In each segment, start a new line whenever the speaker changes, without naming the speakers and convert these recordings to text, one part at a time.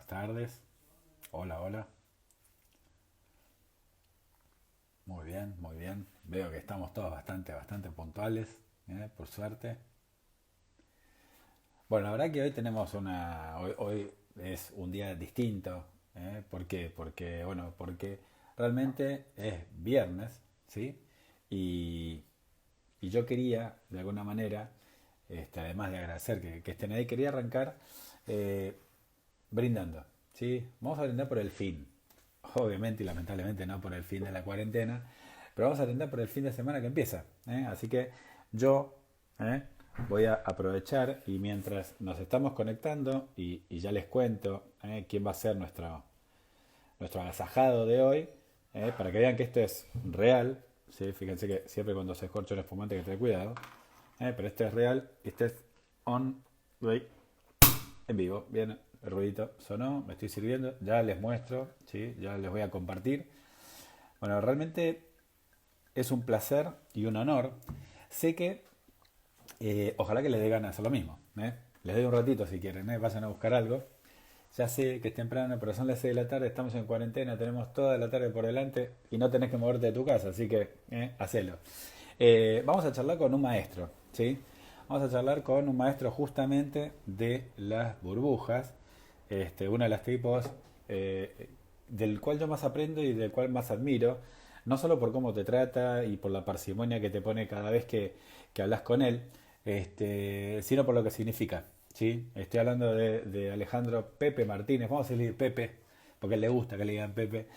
buenas tardes. Hola, hola. Muy bien, muy bien. Veo que estamos todos bastante puntuales, por suerte. Bueno, la verdad que hoy tenemos hoy es un día distinto. ¿Por qué? Porque realmente es viernes, ¿sí? Y, y yo quería, de alguna manera, además de agradecer que estén ahí, quería arrancar eh, brindando, ¿sí? Vamos a brindar por el fin. Obviamente y lamentablemente no por el fin de la cuarentena, pero vamos a brindar por el fin de semana que empieza. Así que yo ¿eh? voy a aprovechar y mientras nos estamos conectando y ya les cuento quién va a ser nuestro agasajado de hoy, para que vean que esto es real. ¿Sí? Fíjense que siempre cuando se escorcha un espumante hay que tener cuidado. Pero este es real, este es on, play, en vivo. Bien, el ruidito sonó, me estoy sirviendo, ya les muestro, ¿sí? Ya les voy a compartir. Bueno, realmente es un placer y un honor. Sé que ojalá que les dé ganas de hacer lo mismo. Les doy un ratito si quieren, vayan a buscar algo. Ya sé que es temprano, pero son las 6 de la tarde, estamos en cuarentena, tenemos toda la tarde por delante y no tenés que moverte de tu casa, así que hacelo. Vamos a charlar con un maestro, ¿sí? Vamos a charlar con un maestro justamente de las burbujas, uno de los tipos del cual yo más aprendo y del cual más admiro, no solo por cómo te trata y por la parsimonia que te pone cada vez que hablas con él, sino por lo que significa. ¿Sí? Estoy hablando de Alejandro Pepe Martínez, vamos a decir Pepe, porque a él le gusta que le digan Pepe.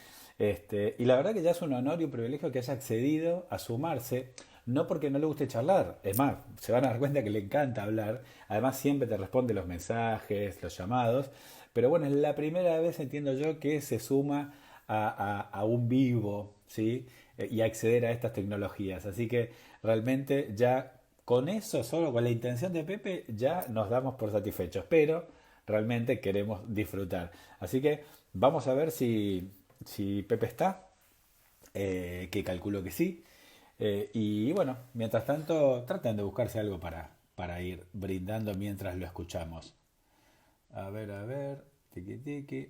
Y la verdad que ya es un honor y un privilegio que haya accedido a sumarse, no porque no le guste charlar, es más, se van a dar cuenta que le encanta hablar, además siempre te responde los mensajes, los llamados, pero bueno, es la primera vez, entiendo yo, que se suma a un vivo, ¿sí? Y acceder a estas tecnologías. Así que realmente ya con eso, solo con la intención de Pepe, ya nos damos por satisfechos, pero realmente queremos disfrutar. Así que vamos a ver si Pepe está, que calculo que sí. Y bueno, mientras tanto, traten de buscarse algo para ir brindando mientras lo escuchamos. A ver, tiki tiki.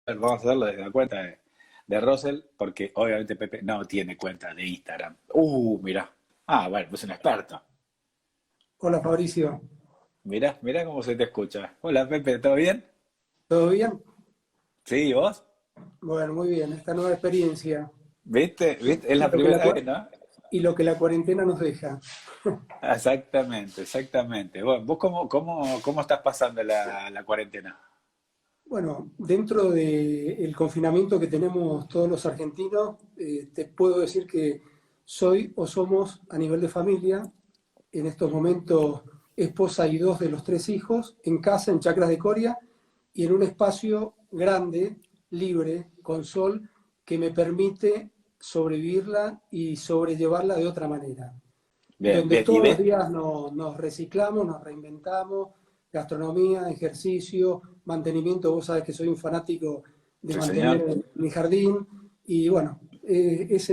Vamos a hacerlo desde la cuenta de Russell, porque obviamente Pepe no tiene cuenta de Instagram. Mirá. Ah, bueno, pues un experto.
Hola Fabricio,
Mirá cómo se te escucha. Hola Pepe, ¿todo bien?
¿todo bien?
Sí, ¿vos?
Bueno, muy bien, esta nueva experiencia
¿Viste? ¿Viste? Es
y
la primera vez, ¿no?
lo que la cuarentena nos deja.
Exactamente. Bueno, ¿vos cómo estás pasando la cuarentena?
Bueno, dentro del confinamiento que tenemos todos los argentinos, te puedo decir que soy o somos a nivel de familia, en estos momentos esposa y dos de los tres hijos, en casa, en Chacras de Coria, y en un espacio grande, libre, con sol, que me permite sobrevivirla y sobrellevarla de otra manera.
Bien,
Donde
bien. ¿Y
todos los
ves?
días nos reciclamos, nos reinventamos, gastronomía, ejercicio, mantenimiento. Vos sabés que soy un fanático de
Sí, señor.
mantener mi jardín y bueno, es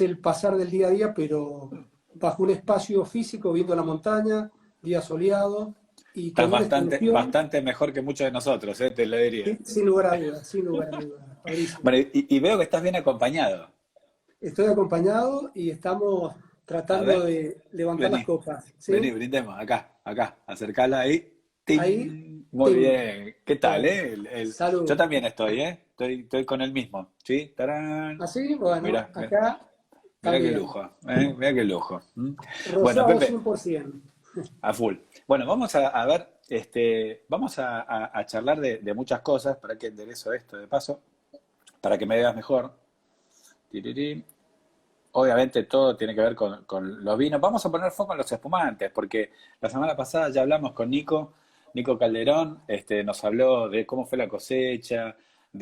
el pasar del día a día, pero bajo un espacio físico, viendo la montaña, día soleado y
Estás
con una extensión,
bastante mejor que muchos de nosotros, te lo diría.
sin lugar a dudas, sin lugar a dudas, Fabricio.
Bueno, y veo que estás bien acompañado.
Estoy acompañado y estamos
A
tratando
ver,
de levantar las
vení,
copas,
vení,
¿sí?
brindemos, acá, acercala ahí.
Ahí,
¡Ting! Muy
ting.
bien. ¿Qué tal,
Bueno,
eh? Yo
salud.
también estoy, ¿eh? Estoy con el mismo, ¿sí? ¡Tarán!
Así, bueno,
Mirá,
acá
mirá qué
también.
lujo, ¿eh? Mirá qué lujo. Bueno,
Rosado
Pepe,
100%.
a full. Bueno, vamos a ver, vamos a charlar de muchas cosas para que enderezo esto de paso, para que me veas mejor. Tirirín. Obviamente todo tiene que ver con los vinos. Vamos a poner foco en los espumantes, porque la semana pasada ya hablamos con Nico Calderón, nos habló de cómo fue la cosecha,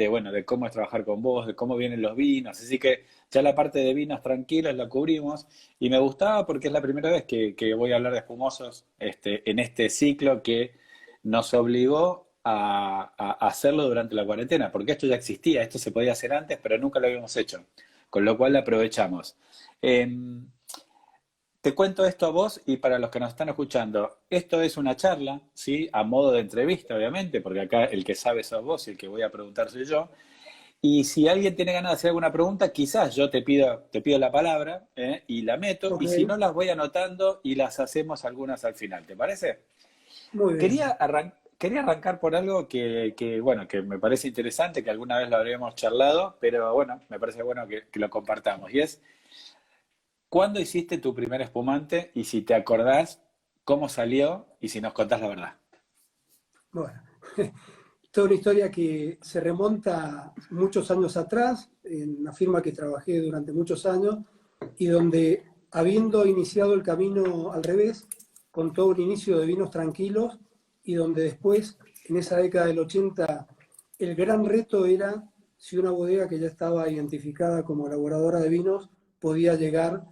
bueno, de cómo es trabajar con vos, de cómo vienen los vinos. Así que ya la parte de vinos tranquilos la cubrimos y me gustaba porque es la primera vez que voy a hablar de espumosos en este ciclo que nos obligó a hacerlo durante la cuarentena, porque esto ya existía, esto se podía hacer antes, pero nunca lo habíamos hecho, con lo cual aprovechamos. Eh, te cuento esto a vos y para los que nos están escuchando. Esto es una charla, ¿sí? A modo de entrevista, obviamente, porque acá el que sabe sos vos y el que voy a preguntar soy yo. Y si alguien tiene ganas de hacer alguna pregunta, quizás yo te pido la palabra, y la meto,
Ok,
y si no las voy anotando y las hacemos algunas al final, ¿te parece?
muy bien.
Quería arrancar por algo bueno, que me parece interesante, que alguna vez lo habríamos charlado, pero bueno, me parece bueno que lo compartamos. Y es, ¿cuándo hiciste tu primer espumante? Y si te acordás, ¿cómo salió? Y si nos contás la verdad.
Bueno, toda una historia que se remonta muchos años atrás, en una firma que trabajé durante muchos años y donde, habiendo iniciado el camino al revés, con todo un inicio de vinos tranquilos y donde después, en esa década del 80, el gran reto era si una bodega que ya estaba identificada como elaboradora de vinos podía llegar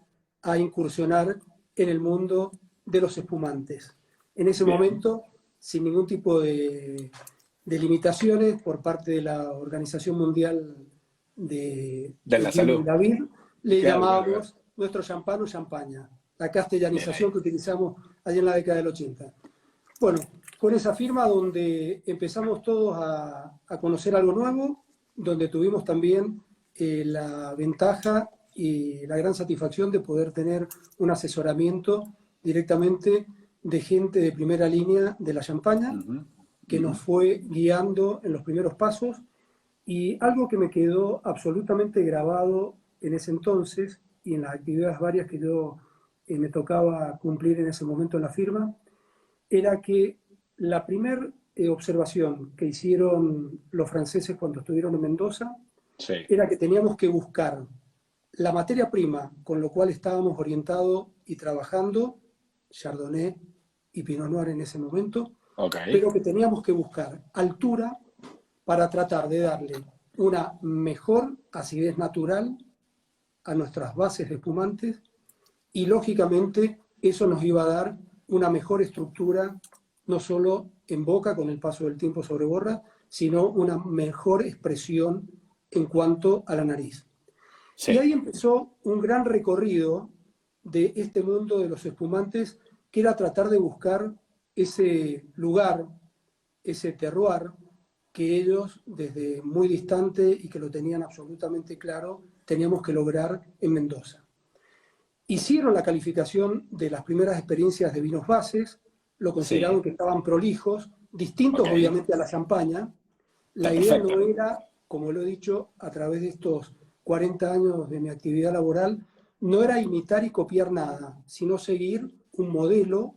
a incursionar en el mundo de los espumantes. En ese
Bien.
momento, sin ningún tipo de limitaciones por parte de la Organización Mundial
De
del
la
Vino y
salud.
la Vid, le
Claro, claro, claro.
llamábamos nuestro champán o champaña, la
Bien ahí.
castellanización que utilizamos allá en la década del 80. Bueno, con esa firma donde empezamos todos a conocer algo nuevo, donde tuvimos también la ventaja y la gran satisfacción de poder tener un asesoramiento directamente de gente de primera línea de la Champaña,
Ujú,
que
ujú.
nos fue guiando en los primeros pasos. Y algo que me quedó absolutamente grabado en ese entonces y en las actividades varias que yo me tocaba cumplir en ese momento en la firma, era que la primera observación que hicieron los franceses cuando estuvieron en Mendoza
Sí.
era que teníamos que buscar la materia prima con lo cual estábamos orientados y trabajando, Chardonnay y Pinot Noir en ese momento,
Ok.
pero que teníamos que buscar altura para tratar de darle una mejor acidez natural a nuestras bases de espumantes y lógicamente eso nos iba a dar una mejor estructura, no solo en boca con el paso del tiempo sobre borra, sino una mejor expresión en cuanto a la nariz. Y
Sí.
ahí empezó un gran recorrido de este mundo de los espumantes, que era tratar de buscar ese lugar, ese terroir que ellos desde muy distante y que lo tenían absolutamente claro, teníamos que lograr en Mendoza. Hicieron la calificación de las primeras experiencias de vinos bases, lo consideraron
Sí.
que estaban prolijos, distintos
Ok.
obviamente a la champaña.
Está
La idea no
perfecto.
era, como lo he dicho a través de estos 40 años de mi actividad laboral, no era imitar y copiar nada, sino seguir un modelo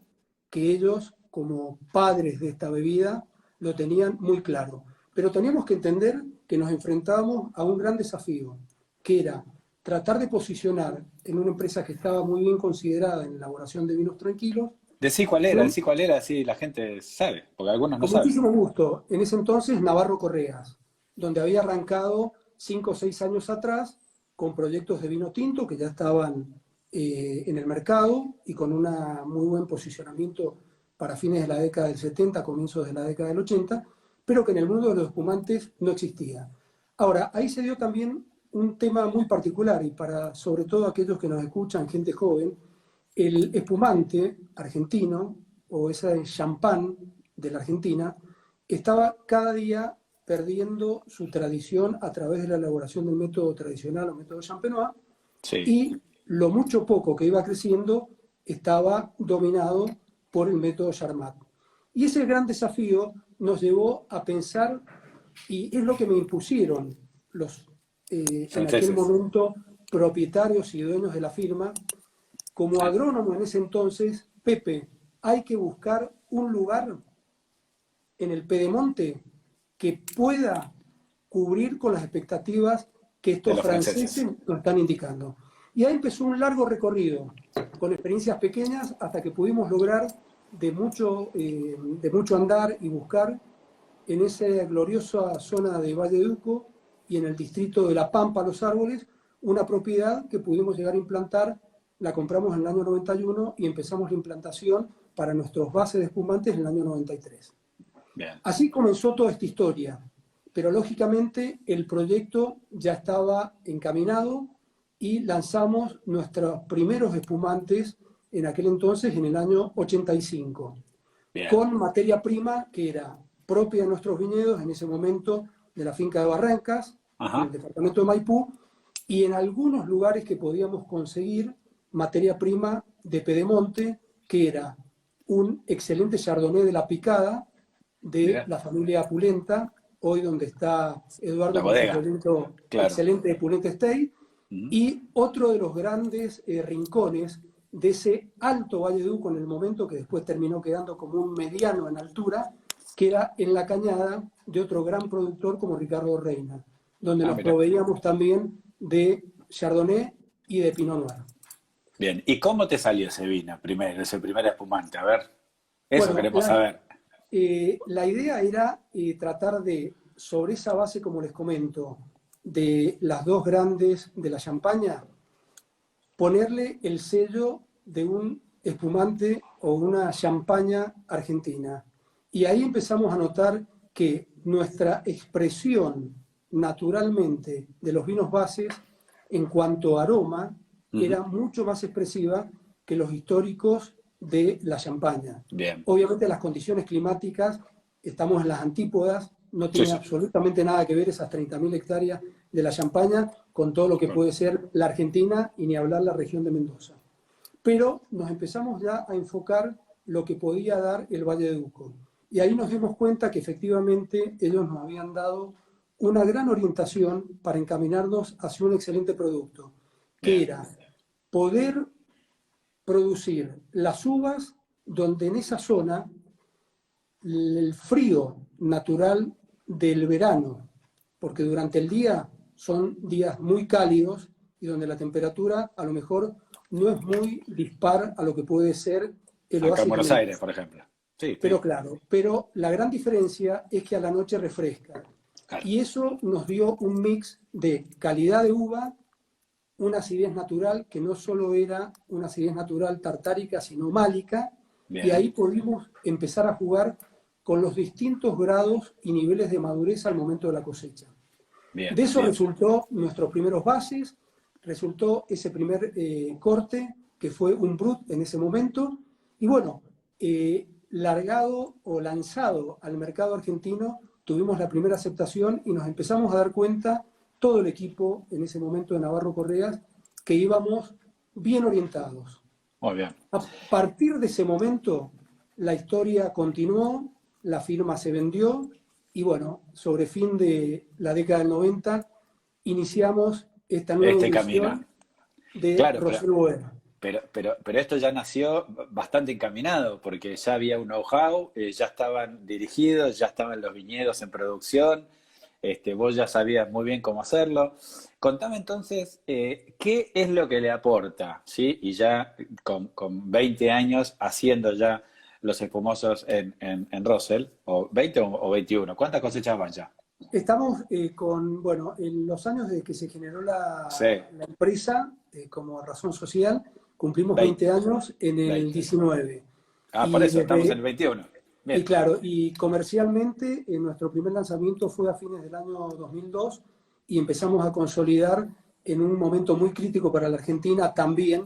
que ellos, como padres de esta bebida, lo tenían muy claro. Pero teníamos que entender que nos enfrentábamos a un gran desafío, que era tratar de posicionar en una empresa que estaba muy bien considerada en la elaboración de vinos tranquilos,
Decí cuál era, así la gente sabe, porque algunos no
con
saben.
muchísimo gusto, en ese entonces Navarro Correas, donde había arrancado 5 o 6 años atrás con proyectos de vino tinto que ya estaban en el mercado y con un muy buen posicionamiento para fines de la década del 70, comienzos de la década del 80, pero que en el mundo de los espumantes no existía. Ahora, ahí se dio también un tema muy particular y para sobre todo aquellos que nos escuchan, gente joven, el espumante argentino o ese champán de la Argentina estaba cada día perdiendo su tradición a través de la elaboración del método tradicional o método champenois
Sí.
y lo mucho poco que iba creciendo estaba dominado por el método Charmat. Y ese gran desafío nos llevó a pensar, y es lo que me impusieron los en aquel
Franceses.
momento propietarios y dueños de la firma, como
Ah,
agrónomo en ese entonces, Pepe, hay que buscar un lugar en el Pedemonte que pueda cubrir con las expectativas que
de
estos
los
franceses
franceses.
nos están indicando. Y ahí empezó un largo recorrido, con experiencias pequeñas, hasta que pudimos lograr de mucho andar y buscar en esa gloriosa zona de Valle de Uco y en el distrito de La Pampa, Los Árboles, una propiedad que pudimos llegar a implantar, la compramos en el año 91 y empezamos la implantación para nuestros bases de espumantes en el año 93.
Bien.
Así comenzó toda esta historia, pero lógicamente el proyecto ya estaba encaminado y lanzamos nuestros primeros espumantes en aquel entonces, en el año 85,
Bien.
con materia prima que era propia de nuestros viñedos, en ese momento de la finca de Barrancas, en el
Ajá.
departamento de Maipú, y en algunos lugares que podíamos conseguir materia prima de Pedemonte, que era un excelente Chardonnay de la Picada, de
Mira,
la familia Pulenta, hoy donde está
la
Eduardo con su
bodega,
proyecto
claro.
excelente Pulenta Estate,
Mm.
y otro de los grandes rincones de ese alto Valle de Uco en el momento que después terminó quedando como un mediano en altura, que era en la cañada de otro gran productor como Ricardo Reina, donde
Ah,
nos
mira.
proveíamos también de Chardonnay y de Pinot Noir.
Bien. ¿Y cómo te salió ese vino primero, ese primer espumante? A ver, eso
Bueno,
queremos saber.
la idea era tratar de, sobre esa base, como les comento, de las dos grandes de la champaña, ponerle el sello de un espumante o una champaña argentina. Y ahí empezamos a notar que nuestra expresión naturalmente de los vinos bases en cuanto a aroma
Ujú.
era mucho más expresiva que los históricos de la champaña.
Bien.
Obviamente las condiciones climáticas, estamos en las antípodas, no
Sí,
tiene
sí.
absolutamente nada que ver esas 30.000 hectáreas de la Champaña con todo lo que
Bueno,
puede ser la Argentina y ni hablar la región de Mendoza. Pero nos empezamos ya a enfocar lo que podía dar el Valle de Uco. Y ahí nos dimos cuenta que efectivamente ellos nos habían dado una gran orientación para encaminarnos hacia un excelente producto, que
bien.
era poder producir las uvas donde en esa zona el frío natural del verano, porque durante el día son días muy cálidos y donde la temperatura a lo mejor no es muy dispar a lo que puede ser el
Acá en
oasis de
Buenos Aires,
Mendoza.
por ejemplo. Sí,
Pero
sí.
claro, pero la gran diferencia es que a la noche refresca.
Claro.
Y eso nos dio un mix de calidad de uva, una acidez natural que no solo era una acidez natural tartárica, sino málica, y
Bien.
ahí pudimos empezar a jugar con los distintos grados y niveles de madurez al momento de la cosecha.
Bien.
De eso
Bien.
resultó nuestros primeros bases, resultó ese primer corte, que fue un Brut en ese momento, y bueno, largado o lanzado al mercado argentino, tuvimos la primera aceptación y nos empezamos a dar cuenta, todo el equipo en ese momento de Navarro Correas, que íbamos bien orientados.
Muy bien.
A partir de ese momento, la historia continuó, la firma se vendió y bueno, sobre fin de la década del 90, iniciamos esta nueva
Este camino.
misión de
Claro,
Rosel Boer.
pero esto ya nació bastante encaminado, porque ya había un know-how, ya estaban dirigidos, ya estaban los viñedos en producción, vos ya sabías muy bien cómo hacerlo. Contame entonces, ¿qué es lo que le aporta, ¿sí? Y ya con 20 años haciendo ya los espumosos en Rosell, o 20 o 21, ¿cuántas cosechas van ya?
Estamos bueno, en los años desde que se generó
Sí,
la empresa como razón social, cumplimos
20,
20 años en el
20.
19.
Ah, por
Y
eso, estamos en el
desde
21.
Y
Bien,
claro, y comercialmente nuestro primer lanzamiento fue a fines del año 2002 y empezamos a consolidar en un momento muy crítico para la Argentina también.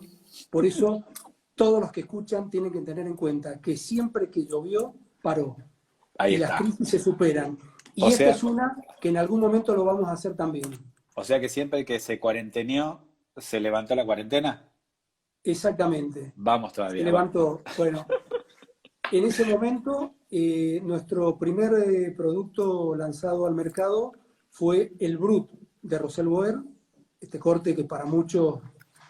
Por eso todos los que escuchan tienen que tener en cuenta que siempre que llovió, paró
ahí
y las
está.
crisis se superan.
O
Y esta
sea,
es una que en algún momento lo vamos a hacer también.
o sea que siempre que se cuarenteneó, se levantó la cuarentena.
Exactamente.
Vamos
Se
todavía, bueno.
levantó. Bueno, en ese momento, nuestro primer producto lanzado al mercado fue el Brut de Rosel Boer, este corte que para muchos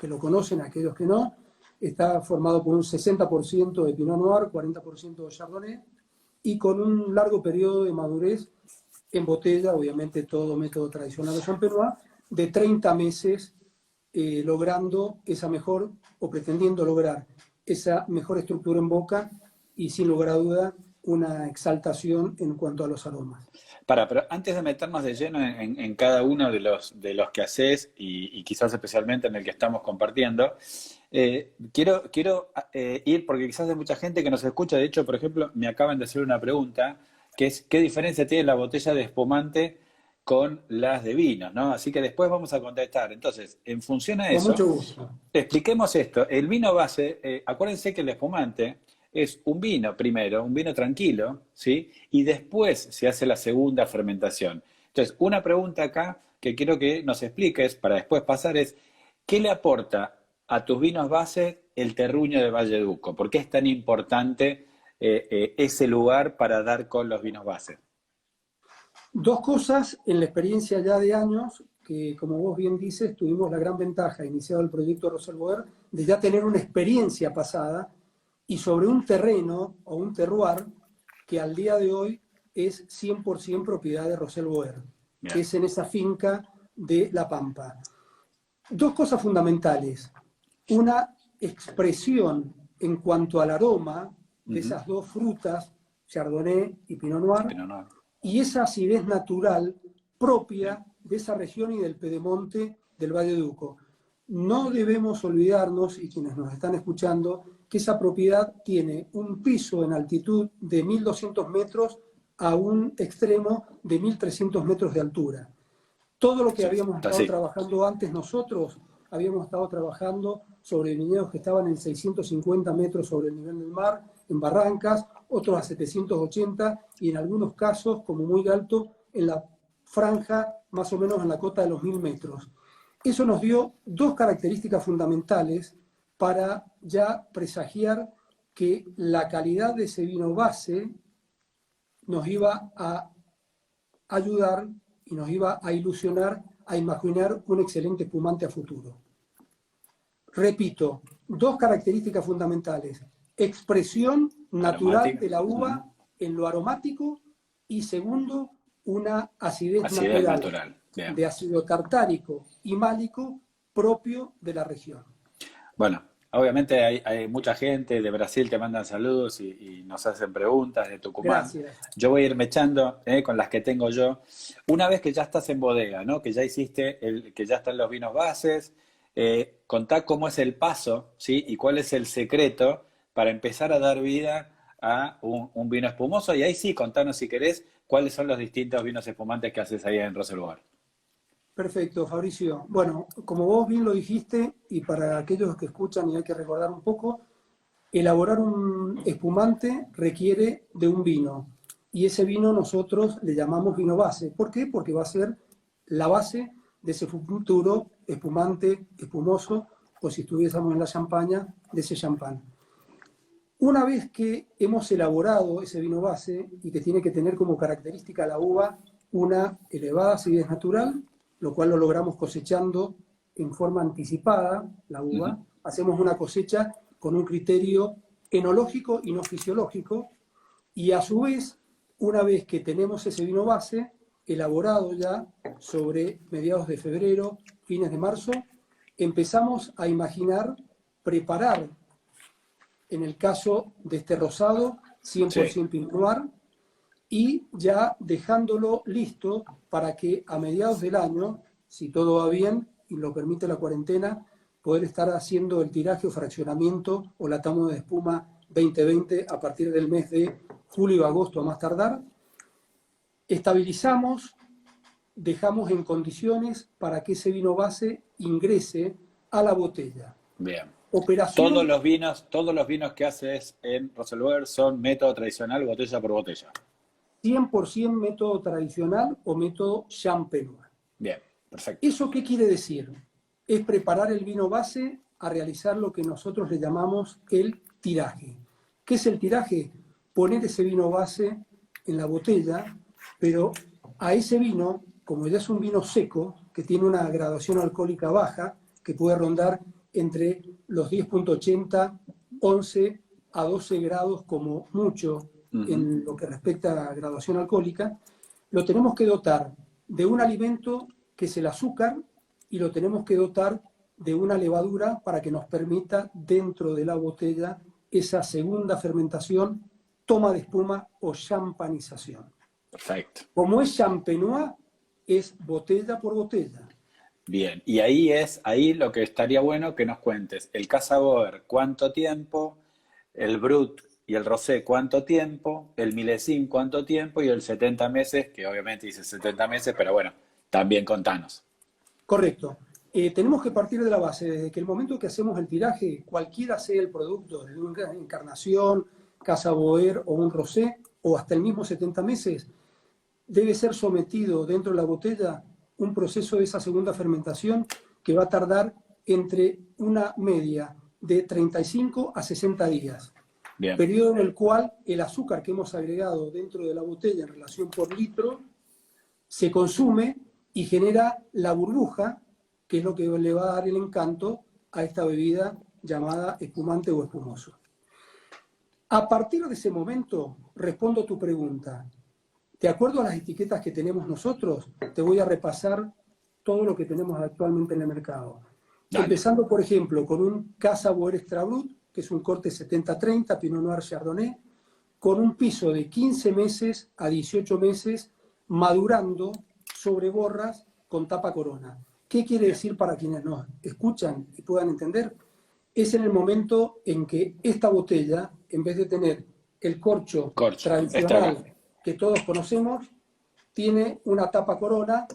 que lo conocen, aquellos que no, está formado por un 60% de Pinot Noir, 40% de Chardonnay, y con un largo periodo de madurez en botella, obviamente todo método tradicional de Champenois, de 30 meses, logrando esa mejor, o pretendiendo lograr esa mejor estructura en boca y sin lugar a duda una exaltación en cuanto a los aromas.
Pero antes de meternos de lleno en cada uno de los que haces y quizás especialmente en el que estamos compartiendo, quiero ir, porque quizás hay mucha gente que nos escucha, de hecho, por ejemplo, me acaban de hacer una pregunta, que es, ¿qué diferencia tiene la botella de espumante con las de vinos, ¿no? Así que después vamos a contestar. Entonces, en función a
Con
eso,
mucho gusto.
expliquemos esto. El vino base, acuérdense que el espumante es un vino primero, un vino tranquilo, ¿sí? Y después se hace la segunda fermentación. Entonces, una pregunta acá que quiero que nos expliques para después pasar es, ¿qué le aporta a tus vinos base el terruño de Valleduco? ¿Por qué es tan importante ese lugar para dar con los vinos base?
Dos cosas en la experiencia ya de años, que como vos bien dices, tuvimos la gran ventaja, iniciado el proyecto Roselboer, de ya tener una experiencia pasada y sobre un terreno o un terroir que al día de hoy es 100% propiedad de Roselboer, que
Bien.
es en esa finca de La Pampa. Dos cosas fundamentales. Una expresión en cuanto al aroma de
Ujú.
esas dos frutas, Chardonnay y Pinot Noir,
Pinot Noir.
y esa acidez natural
Bien.
propia de esa región y del pedemonte del Valle de Uco. No debemos olvidarnos, y quienes nos están escuchando, que esa propiedad tiene un piso en altitud de 1.200 metros a un extremo de 1.300 metros de altura. Todo lo que
Sí,
habíamos
está
estado
así.
trabajando antes nosotros, habíamos estado trabajando sobre viñedos que estaban en 650 metros sobre el nivel del mar, en barrancas, otros a 780 y en algunos casos, como muy alto, en la franja más o menos en la cota de los 1.000 metros. Eso nos dio dos características fundamentales para ya presagiar que la calidad de ese vino base nos iba a ayudar y nos iba a ilusionar a imaginar un excelente espumante a futuro. Repito, dos características fundamentales. Expresión natural
Aromática.
de la
Ujú.
uva en lo aromático y segundo, una acidez
Acidez
natural
natural. Bien.
de ácido tartárico y málico propio de la región.
Bueno, obviamente hay mucha gente de Brasil que mandan saludos y nos hacen preguntas de Tucumán.
Gracias.
Yo voy a ir mechando con las que tengo yo. Una vez que ya estás en bodega, ¿no? Que ya hiciste, que ya están los vinos bases, contá cómo es el paso, ¿sí? Y cuál es el secreto para empezar a dar vida a un vino espumoso. Y ahí sí, contanos si querés cuáles son los distintos vinos espumantes que haces ahí en Roselboar.
Perfecto, Fabricio. Bueno, como vos bien lo dijiste, y para aquellos que escuchan y hay que recordar un poco, elaborar un espumante requiere de un vino y ese vino nosotros le llamamos vino base. ¿Por qué? Porque va a ser la base de ese futuro espumante, espumoso, o si estuviésemos en la champaña, de ese champán. Una vez que hemos elaborado ese vino base y que tiene que tener como característica la uva una elevada acidez natural, lo cual lo logramos cosechando en forma anticipada la
Ujú.
uva, hacemos una cosecha con un criterio enológico y no fisiológico, y a su vez, una vez que tenemos ese vino base elaborado ya sobre mediados de febrero, fines de marzo, empezamos a imaginar preparar en el caso de este rosado,
Sí,
100% Pinot Noir, y ya dejándolo listo para que a mediados del año, si todo va bien y lo permite la cuarentena, poder estar haciendo el tiraje o fraccionamiento o la toma de espuma 2020 a partir del mes de julio o agosto a más tardar. Estabilizamos, dejamos en condiciones para que ese vino base ingrese a la botella.
bien.
Operación
Todos los vinos que haces en Roselboer son método tradicional, botella por botella.
100% método tradicional o método champenois.
Bien, perfecto.
¿Eso qué quiere decir? Es preparar el vino base a realizar lo que nosotros le llamamos el tiraje. ¿Qué es el tiraje? Poner ese vino base en la botella, pero a ese vino, como ya es un vino seco, que tiene una graduación alcohólica baja, que puede rondar entre los 10,80, 11 a 12 grados como mucho
Ujú.
en lo que respecta a graduación alcohólica, lo tenemos que dotar de un alimento que es el azúcar y lo tenemos que dotar de una levadura para que nos permita dentro de la botella esa segunda fermentación, toma de espuma o champanización.
Perfecto.
Como es champenois, es botella por botella.
Bien, y ahí lo que estaría bueno que nos cuentes. El Casa Boer, ¿cuánto tiempo? El Brut, y el rosé cuánto tiempo, el milésime cuánto tiempo y el 70 meses, que obviamente dice 70 meses, pero bueno, también contanos.
Correcto. Tenemos que partir de la base, desde que el momento que hacemos el tiraje, cualquiera sea el producto, desde una encarnación, Casa Boer o un rosé, o hasta el mismo 70 meses, debe ser sometido dentro de la botella un proceso de esa segunda fermentación que va a tardar entre una media de 35 a 60 días.
Bien,
Periodo en el cual el azúcar que hemos agregado dentro de la botella en relación por litro se consume y genera la burbuja, que es lo que le va a dar el encanto a esta bebida llamada espumante o espumoso. A partir de ese momento, respondo a tu pregunta. De acuerdo a las etiquetas que tenemos nosotros, te voy a repasar todo lo que tenemos actualmente en el mercado.
dale.
Empezando, por ejemplo, con un Casa Boer Extra Brut, que es un corte 70-30, Pinot Noir Chardonnay, con un piso de 15 meses a 18 meses, madurando sobre borras con tapa corona. ¿Qué quiere decir para quienes nos escuchan y puedan entender? Es en el momento en que esta botella, en vez de tener el corcho
Corcho, este acá.
tradicional que todos conocemos, tiene una tapa corona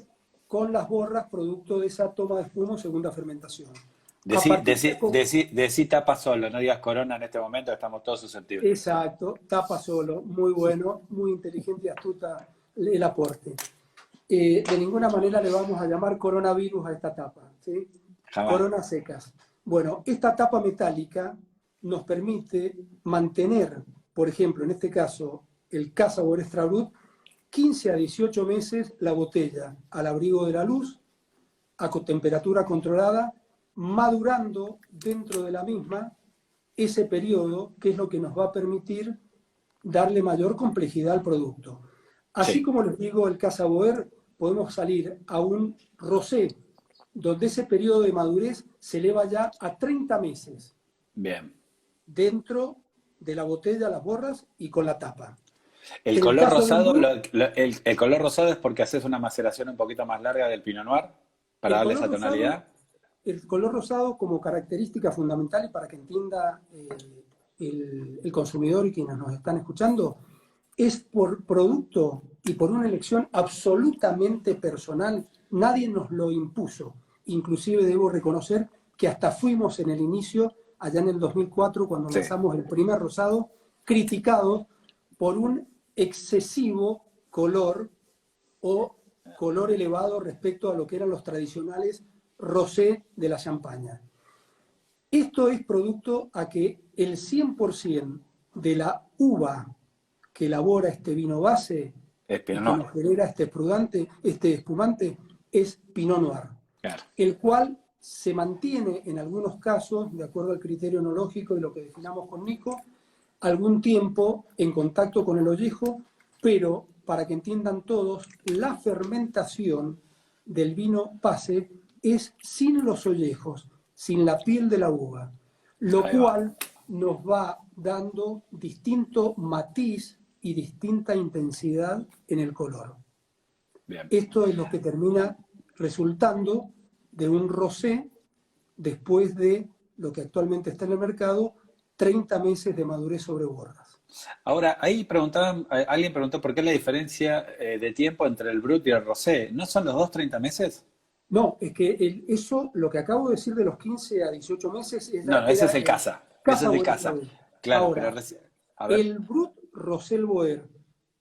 con las borras producto de esa toma de espuma o segunda fermentación. A partir
Decí tapa solo, no digas corona en este momento, estamos todos susceptibles.
Exacto, tapa solo, muy bueno, muy inteligente y astuta el aporte. De ninguna manera le vamos a llamar coronavirus a esta tapa, ¿sí?
Jamás.
Coronas secas. Bueno, esta tapa metálica nos permite mantener, por ejemplo, en este caso, el Casa Boer Extra Brut, 15 a 18 meses la botella al abrigo de la luz, a temperatura controlada, madurando dentro de la misma ese periodo que es lo que nos va a permitir darle mayor complejidad al producto. Así
Sí,
como les digo, el Casa Boer, podemos salir a un rosé donde ese periodo de madurez se eleva ya a 30 meses
bien.
dentro de la botella, las borras y con la tapa.
El
En el
color
caso del
rosado,
Brut,
el color rosado es porque haces una maceración un poquito más larga del Pinot Noir para
el
darle
color
esa
rosado,
tonalidad.
el color rosado como característica fundamental y para que entienda el consumidor y quienes nos están escuchando, es por producto y por una elección absolutamente personal. Nadie nos lo impuso. Inclusive debo reconocer que hasta fuimos en el inicio, allá en el 2004, cuando
Sí,
lanzamos el primer rosado, criticados por un excesivo color o color elevado respecto a lo que eran los tradicionales rosé de la champaña. Esto es producto a que el 100% de la uva que elabora este vino base
es
y
Pinot
que
Noir.
nos genera este espumante es Pinot Noir,
Claro.
el cual se mantiene en algunos casos, de acuerdo al criterio enológico y lo que definamos con Nico, algún tiempo en contacto con el ollejo, pero para que entiendan todos, la fermentación del vino base es sin los ollejos, sin la piel de la uva, lo
Ahí va.
cual nos va dando distinto matiz y distinta intensidad en el color.
Bien.
Esto es lo que termina resultando de un rosé después de lo que actualmente está en el mercado, 30 meses de madurez sobre borras.
Ahora, ahí preguntaban, alguien preguntó por qué la diferencia de tiempo entre el Brut y el Rosé. ¿No son los dos 30 meses?
No, es que eso, lo que acabo de decir de los 15 a 18 meses,
No, no, ese
era
es el
el
casa. Ese
Casa
es el
Boer
casa.
Extraordinario.
Claro, pero
Ahora,
a ver.
el Brut Rosel Boer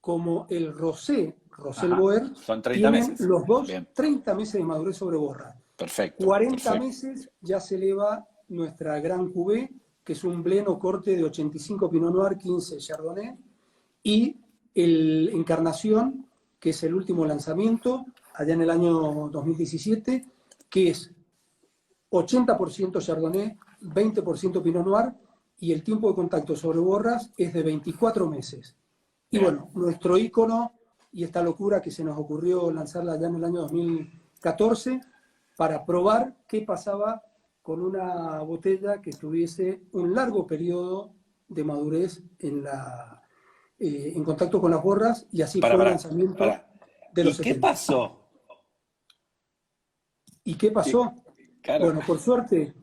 como el Rosé Rosel
Ajá.
Boer
Son 30
tienen
meses.
los dos
Bien.
30 meses de madurez sobre borra.
Perfecto.
40
Perfecto.
meses ya se eleva nuestra Gran Cuvée, que es un blend o corte de 85 Pinot Noir, 15 Chardonnay, y el Encarnación, que es el último lanzamiento, allá en el año 2017, que es 80% Chardonnay, 20% Pinot Noir, y el tiempo de contacto sobre borras es de 24 meses. Y
Bien.
bueno, nuestro ícono y esta locura que se nos ocurrió lanzarla ya en el año 2014 para probar qué pasaba con una botella que tuviese un largo periodo de madurez en contacto con las borras, y así fue el
Para.
lanzamiento de los
¿Y qué
70.
pasó?
¿Y qué pasó?
Claro.
Bueno, por suerte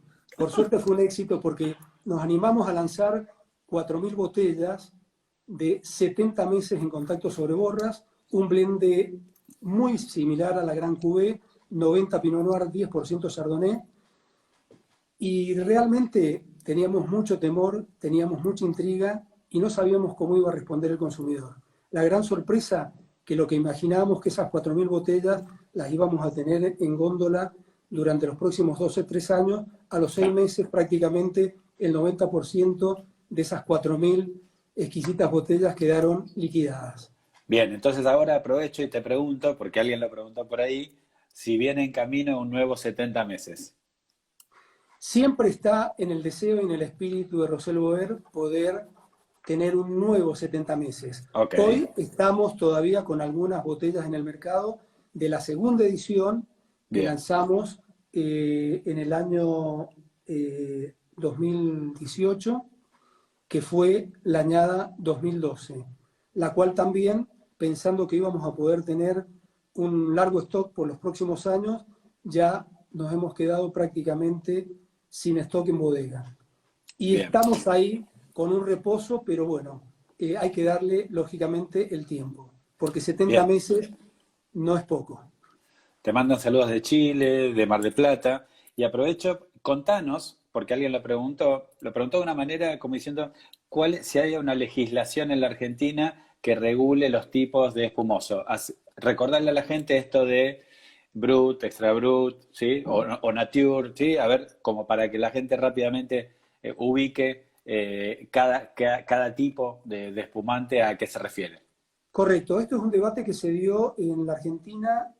fue un éxito porque nos animamos a lanzar 4.000 botellas de 70 meses en contacto sobre borras, un blend muy similar a la Gran Cuvée, 90 Pinot Noir, 10% Chardonnay, y realmente teníamos mucho temor, teníamos mucha intriga y no sabíamos cómo iba a responder el consumidor. La gran sorpresa, que lo que imaginábamos que esas 4.000 botellas las íbamos a tener en góndola durante los próximos 12, 3 años, a los 6 meses prácticamente el 90% de esas 4.000 exquisitas botellas quedaron liquidadas.
Bien, entonces ahora aprovecho y te pregunto, porque alguien lo preguntó por ahí, si viene en camino un nuevo 70 meses.
Siempre está en el deseo y en el espíritu de Rosell Boer poder tener un nuevo 70 meses.
Ok.
Hoy estamos todavía con algunas botellas en el mercado de la segunda edición que
Bien.
lanzamos en el año 2018, que fue la añada 2012, la cual también, pensando que íbamos a poder tener un largo stock por los próximos años, ya nos hemos quedado prácticamente sin stock en bodega. Y
Bien.
estamos ahí con un reposo, pero bueno, hay que darle lógicamente el tiempo, porque 70
Bien.
meses no es poco.
Te mandan saludos de Chile, de Mar del Plata, y aprovecho, contanos, porque alguien lo preguntó de una manera como diciendo, si hay una legislación en la Argentina que regule los tipos de espumoso. Recordarle a la gente esto de Brut, Extra Brut, ¿sí? O Nature, ¿sí? A ver, como para que la gente rápidamente ubique cada tipo de espumante a qué se refiere.
Correcto, esto es un debate que se dio en la Argentina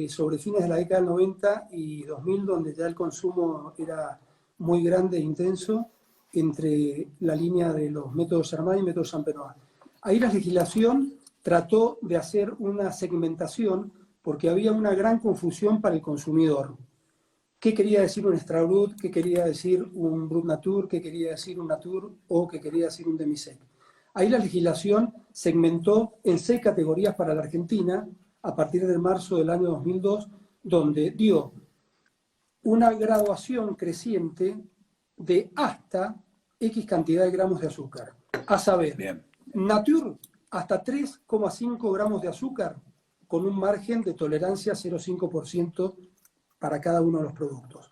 sobre fines de la década del 90 y 2000, donde ya el consumo era muy grande e intenso entre la línea de los métodos Charmat y métodos Champenois. Ahí la legislación trató de hacer una segmentación porque había una gran confusión para el consumidor. ¿Qué quería decir un Extra Brut? ¿Qué quería decir un Brut Nature? ¿Qué quería decir un Nature? ¿O qué quería decir un Demi-Sec? Ahí la legislación segmentó en 6 categorías para la Argentina a partir de marzo del año 2002, donde dio una graduación creciente de hasta X cantidad de gramos de azúcar. A saber,
Bien.
Nature hasta 3,5 gramos de azúcar con un margen de tolerancia 0,5% para cada uno de los productos.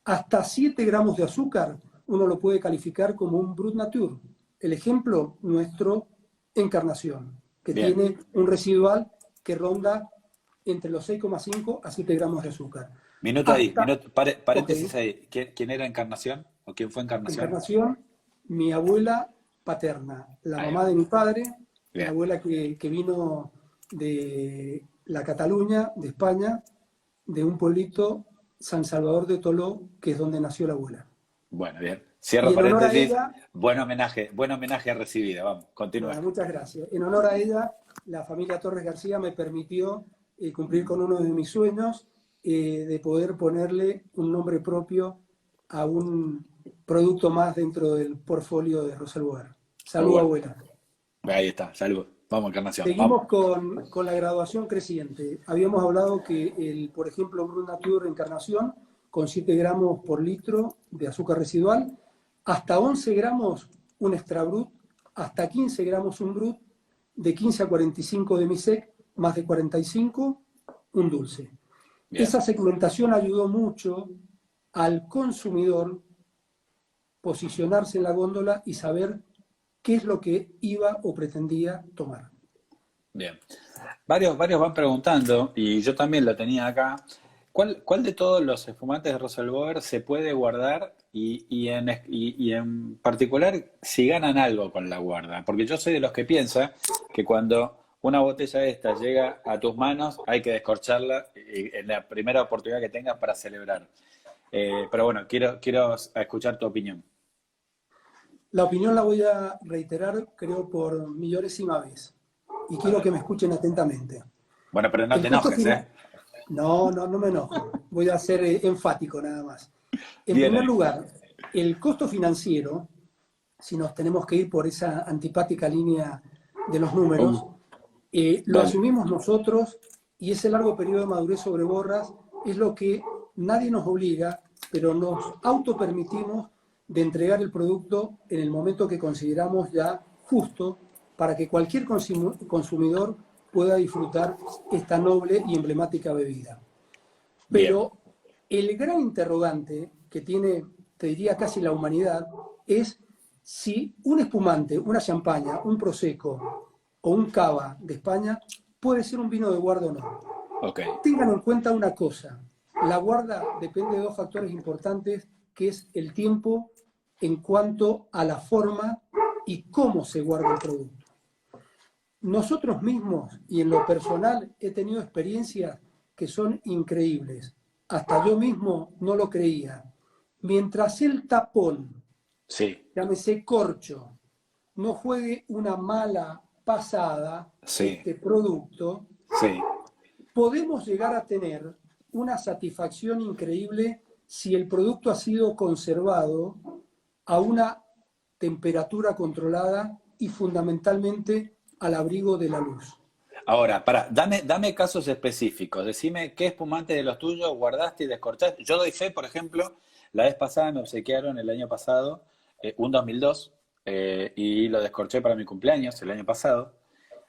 Hasta 7 gramos de azúcar uno lo puede calificar como un Brut Nature. El ejemplo nuestro, Encarnación, que
Bien.
tiene un residual que ronda entre los 6,5 a 7 gramos de azúcar.
Minuto ahí, paréntesis
Okay.
ahí. ¿Quién era Encarnación? ¿O quién fue Encarnación?
Encarnación, mi abuela paterna, la
Ahí
mamá
va.
de mi padre, mi
Bien.
abuela que vino de la Cataluña, de España, de un pueblito, San Salvador de Toló, que es donde nació la abuela.
Bueno, bien.
Y
Cierro
en honor a
paréntesis.
ella,
Buen homenaje recibido. Vamos, continúa.
bueno, muchas gracias. En honor a ella, la familia Torres García me permitió cumplir con uno de mis sueños de poder ponerle un nombre propio a un producto más dentro del portfolio de Rosell Boer.
Muy
Salud,
bueno.
abuela.
Ahí está, salud. Vamos, Encarnación. Vamos.
Seguimos con la graduación creciente. Habíamos hablado que, por ejemplo, Brut Nature Encarnación, con 7 gramos por litro de azúcar residual, hasta 11 gramos un Extra Brut, hasta 15 gramos un Brut, de 15 a 45 de Misec, más de 45 un dulce.
Bien.
Esa segmentación ayudó mucho al consumidor posicionarse en la góndola y saber qué es lo que iba o pretendía tomar.
Bien. Varios van preguntando, y yo también lo tenía acá, ¿cuál de todos los espumantes de Rosell Boer se puede guardar y en particular si ganan algo con la guarda? Porque yo soy de los que piensa que cuando una botella de esta llega a tus manos hay que descorcharla en la primera oportunidad que tengas para celebrar. Pero bueno, quiero escuchar tu opinión.
La opinión la voy a reiterar, creo, por millonésima vez. Y quiero que me escuchen atentamente.
Bueno, pero no
El
te
costo
enojes, ¿eh?
No me enojo. Voy a ser enfático nada más. En
Bien
primer
ahí.
lugar, el costo financiero, si nos tenemos que ir por esa antipática línea de los números, lo
Dale.
asumimos nosotros y ese largo periodo de madurez sobre borras es lo que nadie nos obliga, pero nos autopermitimos de entregar el producto en el momento que consideramos ya justo para que cualquier consumidor pueda disfrutar esta noble y emblemática bebida.
Bien.
Pero el gran interrogante que tiene, te diría casi la humanidad, es si un espumante, una champaña, un prosecco o un cava de España puede ser un vino de guarda o no.
Ok.
Tengan en cuenta una cosa, la guarda depende de dos factores importantes, que es el tiempo en cuanto a la forma y cómo se guarda el producto. Nosotros mismos, y en lo personal, he tenido experiencias que son increíbles. Hasta yo mismo no lo creía. Mientras el tapón,
Sí,
llámese corcho, no juegue una mala pasada,
sí,
este producto,
sí.
podemos llegar a tener una satisfacción increíble si el producto ha sido conservado a una temperatura controlada y fundamentalmente al abrigo de la luz.
Ahora, dame casos específicos. Decime qué espumante de los tuyos guardaste y descorchaste. Yo doy fe, por ejemplo, la vez pasada me obsequiaron el año pasado un 2002 y lo descorché para mi cumpleaños el año pasado.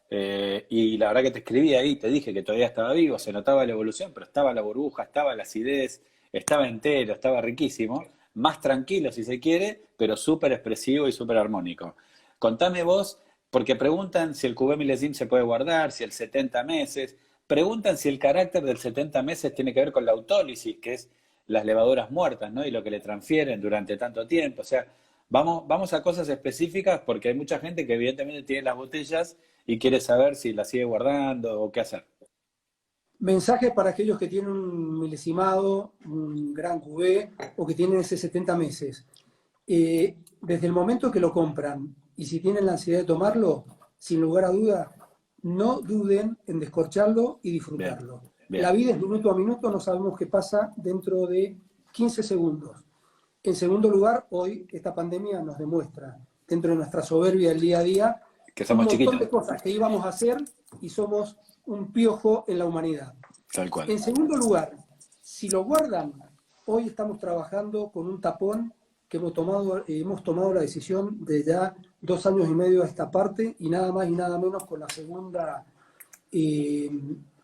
Y la verdad que te escribí ahí, te dije que todavía estaba vivo, se notaba la evolución, pero estaba la burbuja, estaba la acidez, estaba entero, estaba riquísimo. Más tranquilo si se quiere, pero súper expresivo y súper armónico. Contame vos. Porque preguntan si el Cuvée Millésime se puede guardar, si el 70 meses. Preguntan si el carácter del 70 meses tiene que ver con la autólisis, que es las levaduras muertas, ¿no? Y lo que le transfieren durante tanto tiempo. O sea, vamos a cosas específicas porque hay mucha gente que evidentemente tiene las botellas y quiere saber si las sigue guardando o qué hacer.
Mensaje para aquellos que tienen un milesimado, un gran cuvée o que tienen ese 70 meses. Desde el momento que lo compran y si tienen la ansiedad de tomarlo, sin lugar a duda, no duden en descorcharlo y
Bien,
disfrutarlo. La
bien,
vida es minuto a minuto, no sabemos qué pasa dentro de 15 segundos. En segundo lugar, hoy esta pandemia nos demuestra, dentro de nuestra soberbia del día a día,
que
un
somos
montón
chiquitos,
de cosas que íbamos a hacer y somos un piojo en la humanidad.
tal cual.
En segundo lugar, si lo guardan, hoy estamos trabajando con un tapón que hemos tomado la decisión de ya 2 años y medio a esta parte y nada más y nada menos con la segunda eh,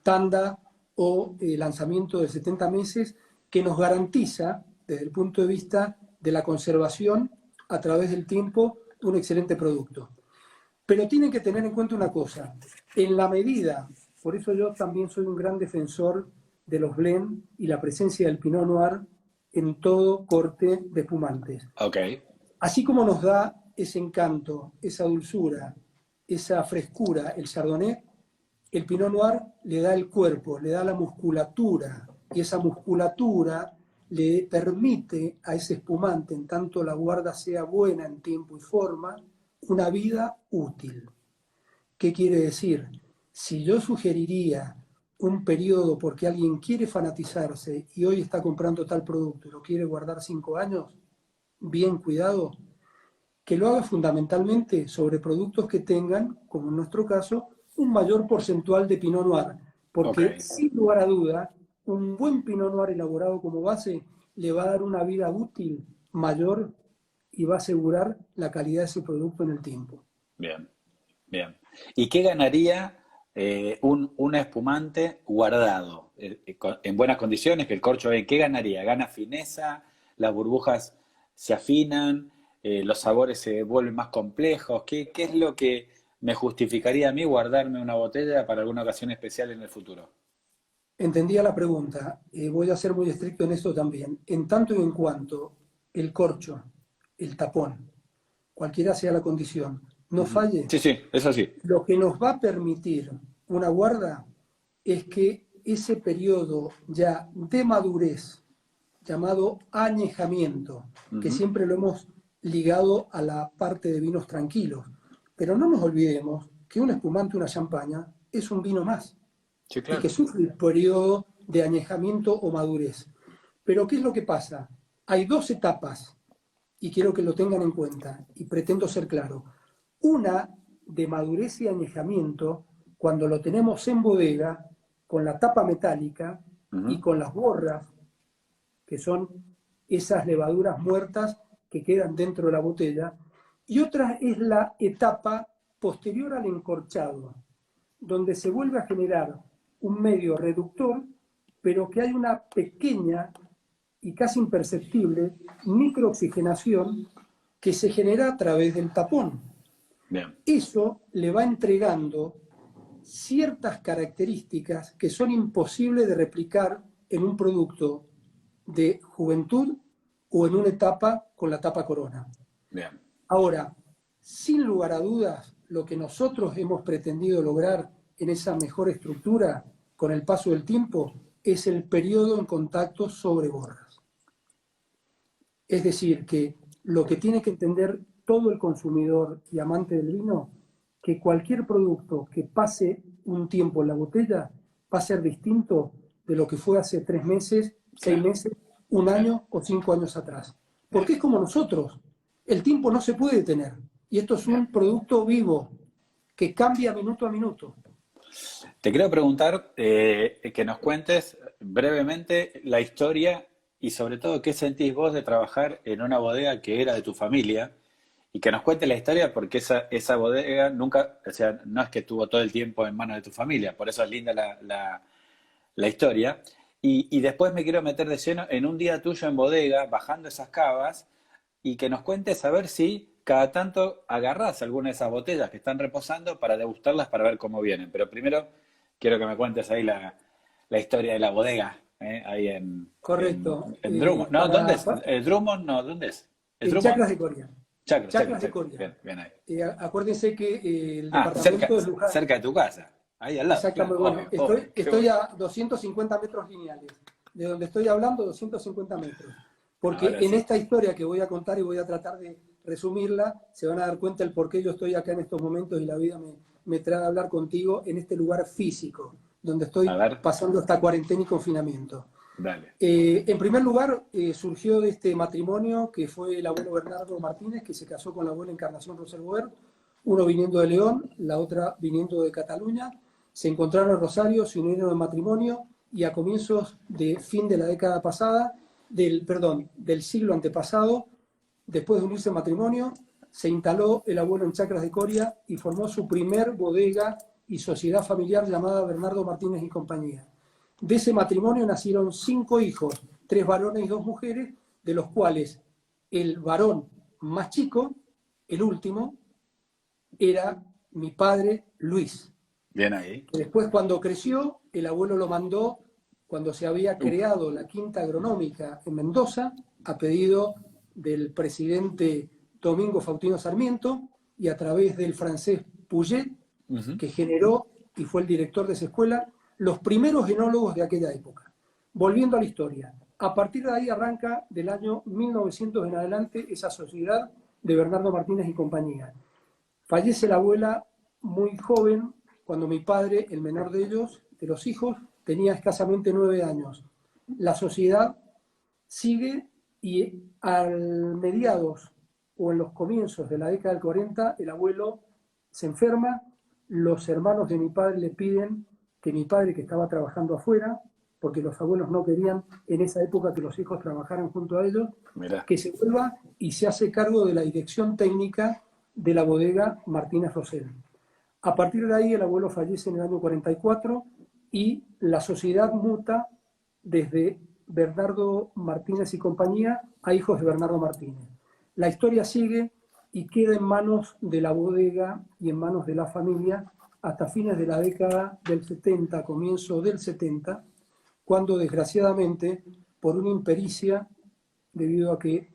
tanda o lanzamiento de 70 meses que nos garantiza, desde el punto de vista de la conservación a través del tiempo, un excelente producto. Pero tienen que tener en cuenta una cosa, en la medida, por eso yo también soy un gran defensor de los blend y la presencia del Pinot Noir en todo corte de espumantes.
Ok,
Así como nos da ese encanto, esa dulzura, esa frescura el Chardonnay, el Pinot Noir le da el cuerpo, le da la musculatura, y esa musculatura le permite a ese espumante, en tanto la guarda sea buena en tiempo y forma, una vida útil. ¿Qué quiere decir? Si yo sugeriría un periodo porque alguien quiere fanatizarse y hoy está comprando tal producto y lo quiere guardar 5 años, bien cuidado, que lo haga fundamentalmente sobre productos que tengan, como en nuestro caso, un mayor porcentual de Pinot Noir,
ok.
porque sin lugar a duda, un buen Pinot Noir elaborado como base le va a dar una vida útil mayor y va a asegurar la calidad de ese producto en el tiempo.
Bien, bien. ¿Y qué ganaría un espumante guardado en buenas condiciones, que el corcho ve? ¿Qué ganaría? ¿Gana fineza? ¿Las burbujas se afinan? ¿Los sabores se vuelven más complejos? ¿Qué es lo que me justificaría a mí guardarme una botella para alguna ocasión especial en el futuro?
Entendía la pregunta, voy a ser muy estricto en esto también. En tanto y en cuanto el corcho, el tapón, cualquiera sea la condición, no
Ujú.
falle,
Sí, sí, eso sí.
lo que nos va a permitir una guarda es que ese periodo ya de madurez, llamado añejamiento, que
Ujú.
siempre lo hemos ligado a la parte de vinos tranquilos, pero no nos olvidemos que un espumante, una champaña, es un vino más
Sí,
y que
claro.
sufre el periodo de añejamiento o madurez. Pero ¿qué es lo que pasa? Hay dos etapas y quiero que lo tengan en cuenta y pretendo ser claro. Una de madurez y añejamiento cuando lo tenemos en bodega con la tapa metálica y
Ujú.
con las borras, que son esas levaduras muertas que quedan dentro de la botella, y otra es la etapa posterior al encorchado, donde se vuelve a generar un medio reductor, pero que hay una pequeña y casi imperceptible microoxigenación que se genera a través del tapón.
Bien.
Eso le va entregando ciertas características que son imposibles de replicar en un producto de juventud o en una etapa con la tapa corona.
Bien.
Ahora, sin lugar a dudas, lo que nosotros hemos pretendido lograr en esa mejor estructura con el paso del tiempo es el periodo en contacto sobre borras. Es decir, que lo que tiene que entender todo el consumidor y amante del vino, que cualquier producto que pase un tiempo en la botella va a ser distinto de lo que fue hace 3 meses, 6 meses, un año o 5 años atrás. Porque es como nosotros, el tiempo no se puede detener. Y esto es un producto vivo que cambia minuto a minuto.
Te quiero preguntar que nos cuentes brevemente la historia y sobre todo qué sentís vos de trabajar en una bodega que era de tu familia y que nos cuentes la historia porque esa bodega nunca, o sea, no es que estuvo todo el tiempo en manos de tu familia, por eso es linda la historia. Y después me quiero meter de lleno en un día tuyo en bodega, bajando esas cavas y que nos cuentes a ver si cada tanto agarrás alguna de esas botellas que están reposando para degustarlas para ver cómo vienen. Pero primero quiero que me cuentes ahí la historia de la bodega, ahí
Correcto.
en Drummond. No, ¿dónde es? ¿Drummond? No, ¿dónde es? ¿Es
En
Drummond?
Chacras de Coria. Chacras de Coria.
Bien, bien ahí.
Acuérdense que el
Cerca,
departamento de Luján.
cerca de tu casa. Ahí al lado.
Exactamente,
Claro,
bueno,
obvio,
estoy a 250 metros lineales. De donde estoy hablando, 250 metros. Porque
ahora
en
sí.
esta historia que voy a contar y voy a tratar de resumirla, se van a dar cuenta el por qué yo estoy acá en estos momentos y la vida me trae a hablar contigo en este lugar físico, donde
A
estoy
ver,
pasando esta cuarentena y confinamiento.
dale.
En primer lugar, surgió de este matrimonio que fue el abuelo Bernardo Martínez, que se casó con la abuela Encarnación Roselboer, uno viniendo de León, la otra viniendo de Cataluña. Se encontraron en Rosario, se unieron en matrimonio y a comienzos de fin de la década pasada, del siglo antepasado, después de unirse en matrimonio, se instaló el abuelo en Chacras de Coria y formó su primer bodega y sociedad familiar llamada Bernardo Martínez y Compañía. De ese matrimonio nacieron 5 hijos, 3 varones y 2 mujeres, de los cuales el varón más chico, el último, era mi padre Luis.
Bien ahí.
Después, cuando creció, el abuelo lo mandó, cuando se había creado la Quinta Agronómica en Mendoza, a pedido del presidente Domingo Faustino Sarmiento y a través del francés Puget, que generó y fue el director de esa escuela, los primeros enólogos de aquella época. Volviendo a la historia, a partir de ahí arranca del año 1900 en adelante esa sociedad de Bernardo Martínez y compañía. Fallece la abuela muy joven, cuando mi padre, el menor de ellos, de los hijos, tenía escasamente 9 años. La sociedad sigue y al mediados o en los comienzos de la década del 40, el abuelo se enferma, los hermanos de mi padre le piden que mi padre, que estaba trabajando afuera, porque los abuelos no querían en esa época que los hijos trabajaran junto a ellos,
Mirá.
que se vuelva y se hace cargo de la dirección técnica de la bodega Martínez Rosell. A partir de ahí el abuelo fallece en el año 44 y la sociedad muta desde Bernardo Martínez y compañía a hijos de Bernardo Martínez. La historia sigue y queda en manos de la bodega y en manos de la familia hasta fines de la década del 70, comienzo del 70, cuando desgraciadamente, por una impericia, debido a que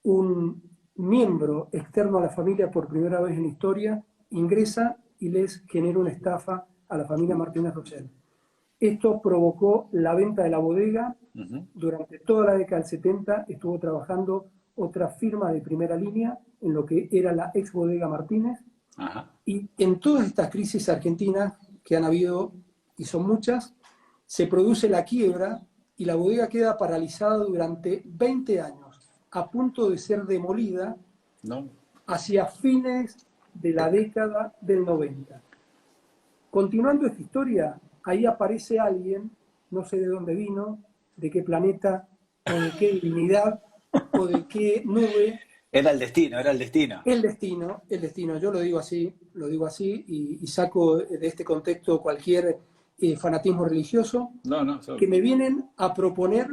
un miembro externo a la familia por primera vez en la historia ingresa y les genera una estafa a la familia Martínez Rosell. Esto provocó la venta de la bodega. Durante toda la década del 70 estuvo trabajando otra firma de primera línea en lo que era la ex bodega Martínez.
Ajá.
Y en todas estas crisis argentinas que han habido, y son muchas, se produce la quiebra y la bodega queda paralizada durante 20 años, a punto de ser demolida
¿No?
hacia fines de la década del 90. Continuando esta historia, ahí aparece alguien, no sé de dónde vino, de qué planeta o de qué divinidad, o de qué nube.
Era el destino, era el destino.
El destino, yo lo digo así y saco de este contexto cualquier fanatismo religioso,
No, no,
que me vienen a proponer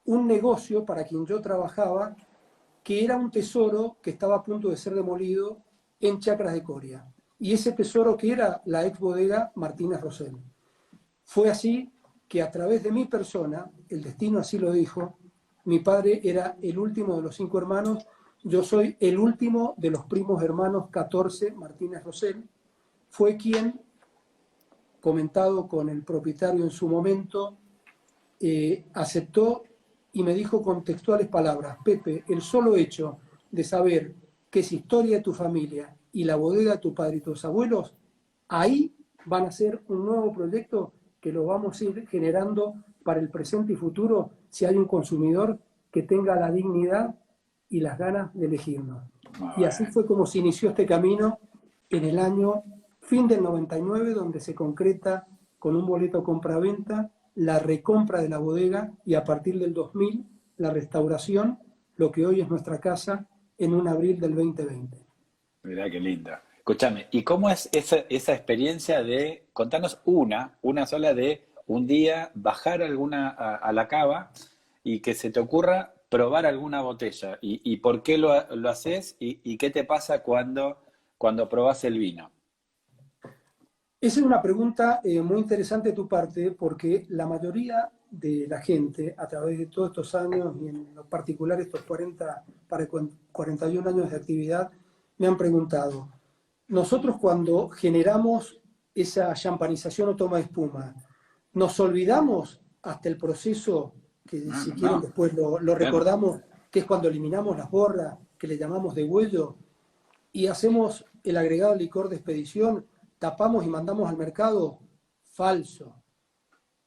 un negocio para quien yo trabajaba, que era un tesoro que estaba a punto de ser demolido en Chacras de Coria. Y ese tesoro que era la ex bodega Martínez Rosell. Fue así que a través de mi persona, el destino así lo dijo, mi padre era el último de los 5 hermanos, yo soy el último de los primos hermanos 14, Martínez Rosell, fue quien, comentado con el propietario en su momento, aceptó y me dijo con textuales palabras: Pepe, el solo hecho de saber que es historia de tu familia y la bodega de tu padre y tus abuelos, ahí van a ser un nuevo proyecto que lo vamos a ir generando para el presente y futuro si hay un consumidor que tenga la dignidad y las ganas de elegirnos. Y así fue como se inició este camino en el año fin del 99, donde se concreta con un boleto compra-venta la recompra de la bodega y a partir del 2000 la restauración, lo que hoy es nuestra casa, en un abril del 2020.
Mirá qué lindo. Escúchame, ¿y cómo es esa experiencia de, contanos una sola de un día bajar a la cava y que se te ocurra probar alguna botella? ¿Y por qué lo haces? ¿Y qué te pasa cuando probás el vino?
Esa es una pregunta muy interesante de tu parte, porque la mayoría de la gente, a través de todos estos años, y en lo particular estos 41 años de actividad, me han preguntado, nosotros cuando generamos esa champanización o toma de espuma, ¿nos olvidamos hasta el proceso, que
No,
si
no,
quieren
no.
después lo
Claro.
recordamos, que es cuando eliminamos las borras, que le llamamos degüello, y hacemos el agregado de licor de expedición, tapamos y mandamos al mercado? Falso,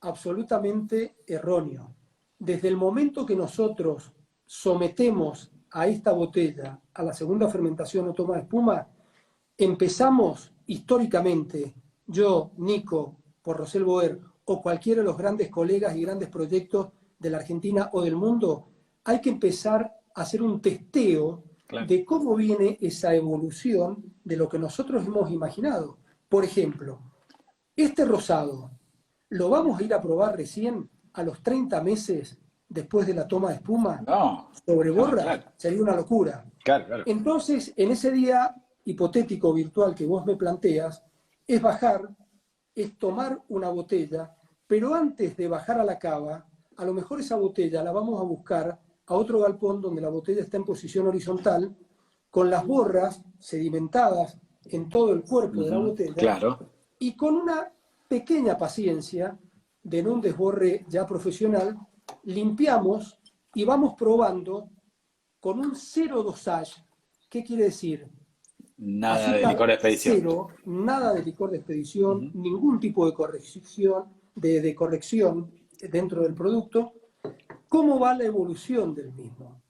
absolutamente erróneo. Desde el momento que nosotros sometemos a esta botella a la segunda fermentación o toma de espuma, empezamos históricamente, yo, Nico, por Rosell Boer, o cualquiera de los grandes colegas y grandes proyectos de la Argentina o del mundo, hay que empezar a hacer un testeo
Claro.
de cómo viene esa evolución de lo que nosotros hemos imaginado. Por ejemplo, este rosado, ¿lo vamos a ir a probar recién a los 30 meses después de la toma de espuma
No,
sobre
no,
borra?
claro,
Sería una locura.
claro, claro.
Entonces, en ese día hipotético virtual que vos me planteas, es bajar, es tomar una botella, pero antes de bajar a la cava, a lo mejor esa botella la vamos a buscar a otro galpón donde la botella está en posición horizontal, con las borras sedimentadas en todo el cuerpo de la
Ujú,
botella,
claro.
y con una pequeña paciencia de en un desborre ya profesional, limpiamos y vamos probando con un cero dosage. ¿Qué quiere decir?
Nada de licor
Azúcar
de expedición.
cero, nada de licor de expedición,
Ujú.
ningún tipo de corrección, de corrección dentro del producto. ¿Cómo va la evolución del mismo?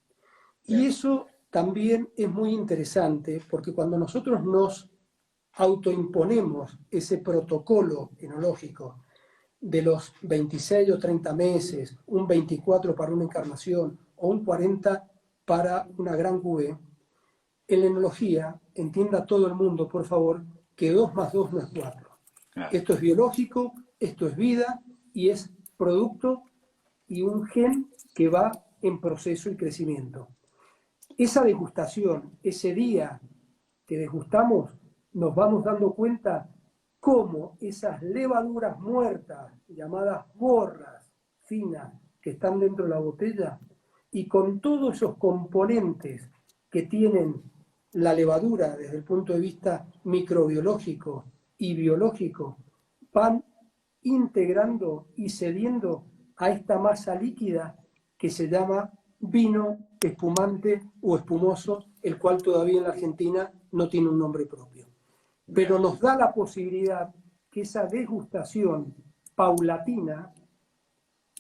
Y
Bien.
eso también es muy interesante porque cuando nosotros nos autoimponemos ese protocolo enológico de los 26 o 30 meses, un 24 para una encarnación o un 40 para una gran cuvée, en la enología, entienda todo el mundo, por favor, que 2 más 2 no es 4.
Claro.
Esto es biológico, esto es vida y es producto y un gen que va en proceso y crecimiento. Esa degustación, ese día que degustamos, nos vamos dando cuenta cómo esas levaduras muertas, llamadas borras finas, que están dentro de la botella, y con todos esos componentes que tienen la levadura desde el punto de vista microbiológico y biológico, van integrando y cediendo a esta masa líquida que se llama vino espumante o espumoso, el cual todavía en la Argentina no tiene un nombre propio. Pero
Bien.
nos da la posibilidad que esa degustación paulatina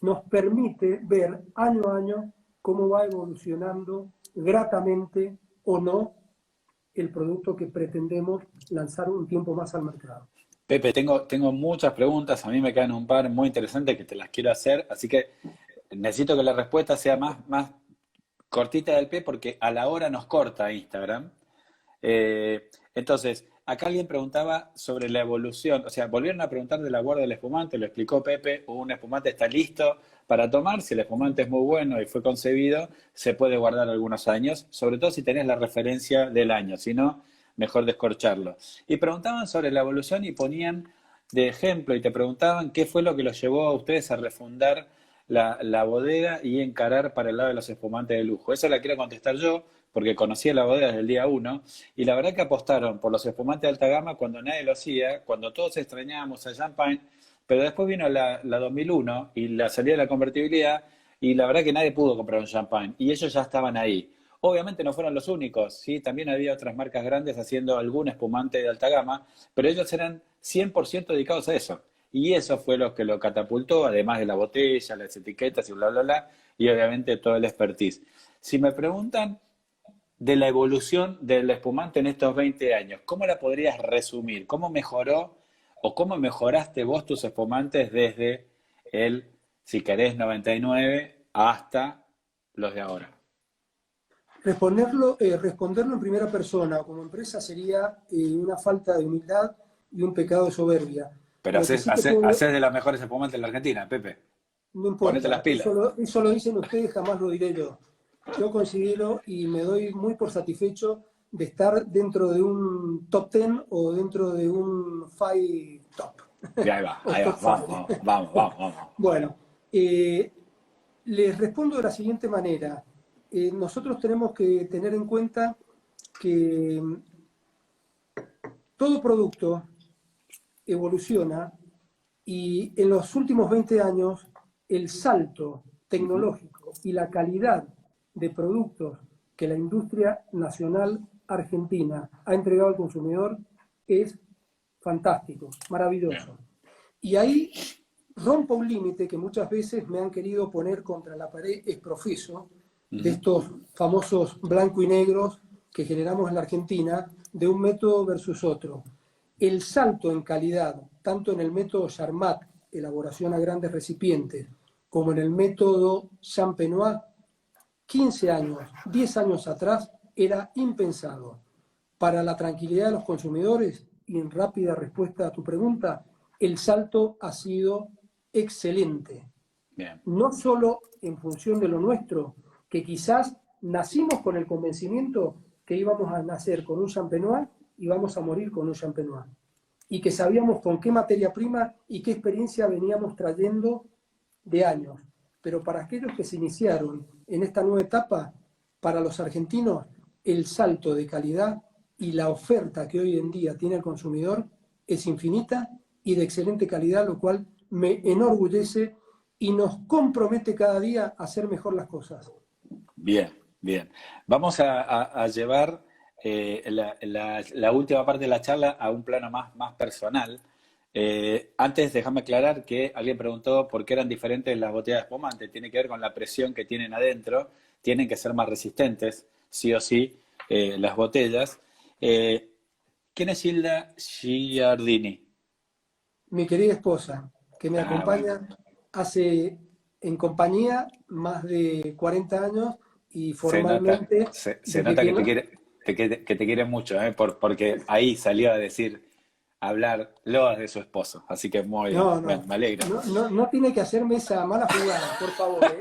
nos permite ver año a año cómo va evolucionando gratamente o no el producto que pretendemos lanzar un tiempo más al mercado.
Pepe, tengo muchas preguntas, a mí me quedan un par muy interesantes que te las quiero hacer, así que necesito que la respuesta sea más cortita del pie porque a la hora nos corta Instagram. Entonces, acá alguien preguntaba sobre la evolución, o sea, volvieron a preguntar de la guarda del espumante, lo explicó Pepe, un espumante está listo para tomar, si el espumante es muy bueno y fue concebido, se puede guardar algunos años, sobre todo si tenés la referencia del año, si no, mejor descorcharlo. Y preguntaban sobre la evolución y ponían de ejemplo y te preguntaban qué fue lo que los llevó a ustedes a refundar la bodega y encarar para el lado de los espumantes de lujo. Eso la quiero contestar yo, porque conocía la bodega desde el día uno, y la verdad que apostaron por los espumantes de alta gama cuando nadie lo hacía, cuando todos extrañábamos a Champagne, pero después vino la 2001 y la salida de la convertibilidad, y la verdad que nadie pudo comprar un Champagne, y ellos ya estaban ahí. Obviamente no fueron los únicos, ¿sí? También había otras marcas grandes haciendo algún espumante de alta gama, pero ellos eran 100% dedicados a eso. Y eso fue lo que lo catapultó, además de la botella, las etiquetas y bla, bla, bla, y obviamente todo el expertise. Si me preguntan de la evolución del espumante en estos 20 años, ¿cómo la podrías resumir? ¿Cómo mejoró o cómo mejoraste vos tus espumantes desde el, si querés, 99 hasta los de ahora?
Responderlo en primera persona como empresa sería una falta de humildad y un pecado de soberbia.
Pero
Lo que sí te puedo,
haces de los mejores espumantes de la Argentina, Pepe.
no
Ponete las
importa,
pilas.
eso lo dicen ustedes, jamás lo diré yo. Yo considero y me doy muy por satisfecho de estar dentro de un top 10 o dentro de un 5 top.
Y
O
ahí
top
va,
5.
vamos.
Bueno, les respondo de la siguiente manera. Nosotros tenemos que tener en cuenta que todo producto evoluciona y en los últimos 20 años el salto tecnológico y la calidad de productos que la industria nacional argentina ha entregado al consumidor es fantástico, maravilloso. Y ahí rompo un límite que muchas veces me han querido poner contra la pared exprofeso de estos famosos blanco y negros que generamos en la Argentina de un método versus otro. El salto en calidad, tanto en el método Charmat, elaboración a grandes recipientes, como en el método Champenois, 15 años, 10 años atrás, era impensado. Para la tranquilidad de los consumidores, y en rápida respuesta a tu pregunta, el salto ha sido excelente.
Bien.
No solo en función de lo nuestro, que quizás nacimos con el convencimiento que íbamos a nacer con un Champenois y vamos a morir con un Champenois. Y que sabíamos con qué materia prima y qué experiencia veníamos trayendo de años. Pero para aquellos que se iniciaron en esta nueva etapa, para los argentinos, el salto de calidad y la oferta que hoy en día tiene el consumidor es infinita y de excelente calidad, lo cual me enorgullece y nos compromete cada día a hacer mejor las cosas.
Bien. Vamos a llevar la última parte de la charla a un plano más personal. Antes, déjame aclarar que alguien preguntó por qué eran diferentes las botellas de espumante. Tiene que ver con la presión que tienen adentro. Tienen que ser más resistentes, sí o sí, las botellas. ¿Quién es Hilda Giardini?
Mi querida esposa, que me
Bueno.
acompaña hace en compañía más de 40 años y
Se nota,
formalmente
se
desde
nota
que
que te
no.
quiere, que te quiere mucho, porque ahí salió a decir, a hablar loas de su esposo. Así que muy bien,
No,
bueno,
no,
me alegra.
no tiene que hacerme esa mala jugada, por favor, ¿eh?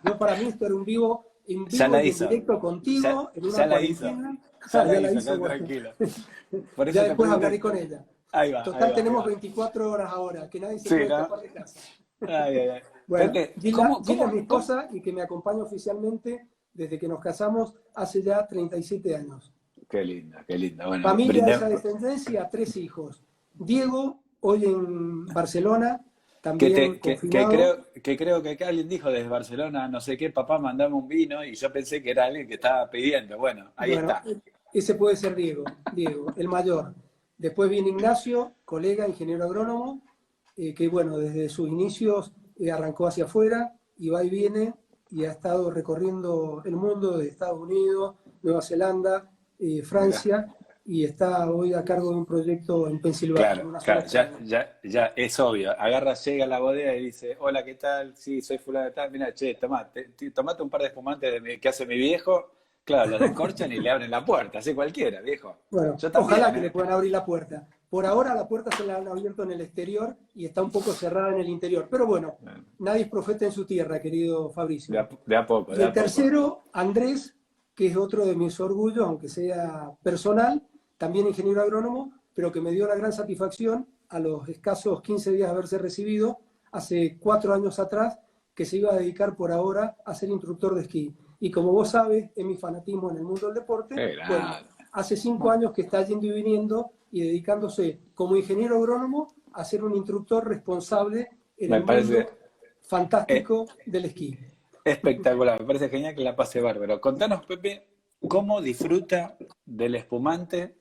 Yo para mí esto era en
Ya
vivo
la
y en
hizo,
directo contigo, en una
ya la hizo,
cuarentena.
ya la
Ya la
hizo,
hizo,
quédate
bueno.
tranquilo. Por
Ya
eso te
después
pregunté.
hablaré con ella.
Ahí
Total,
va, ahí
tenemos
va.
24 horas ahora, que nadie se
Sí,
puede
¿no?
escapar de casa.
Ay.
Bueno,
Pepe,
Gilda es mi esposa y que me acompaña oficialmente desde que nos casamos hace ya 37 años.
Qué linda. Bueno,
Familia de esa
brindemos.
descendencia, 3 hijos. Diego, hoy en Barcelona, también confinado.
Que creo que acá alguien dijo desde Barcelona, no sé qué, papá, mandame un vino, y yo pensé que era alguien que estaba pidiendo. Bueno, ahí
Bueno,
está.
ese puede ser Diego, el mayor. Después viene Ignacio, colega, ingeniero agrónomo, que bueno, desde sus inicios arrancó hacia afuera y va y viene y ha estado recorriendo el mundo de Estados Unidos, Nueva Zelanda,
Mirá.
Francia. y está hoy a cargo de un proyecto en Pensilvania, en
Claro,
una zona
claro, ya,
extraña.
ya es obvio. Agarra, llega a la bodega y dice, hola, ¿qué tal? Sí, soy fulano de tal. Mira, che, tomate un par de espumantes que hace mi viejo. Claro, los descorchan y le abren la puerta, así cualquiera, viejo.
Bueno,
Yo
ojalá
también,
que le
¿eh?
puedan abrir la puerta. Por ahora la puerta se la han abierto en el exterior y está un poco cerrada en el interior. Pero bueno, nadie es profeta en su tierra, querido Fabricio.
De a poco,
Y
de
el
a poco.
tercero, Andrés, que es otro de mis orgullos, aunque sea personal, también ingeniero agrónomo, pero que me dio la gran satisfacción a los escasos 15 días de haberse recibido, hace 4 años atrás, que se iba a dedicar por ahora a ser instructor de esquí. Y como vos sabes, en mi fanatismo en el mundo del deporte,
Qué
bueno,
grande.
hace 5 años que está yendo y viniendo y dedicándose como ingeniero agrónomo a ser un instructor responsable en
Me
el
parece
mundo
eh,
fantástico del esquí.
espectacular, me parece genial que la pase bárbaro. Contanos, Pepe, ¿cómo disfruta del espumante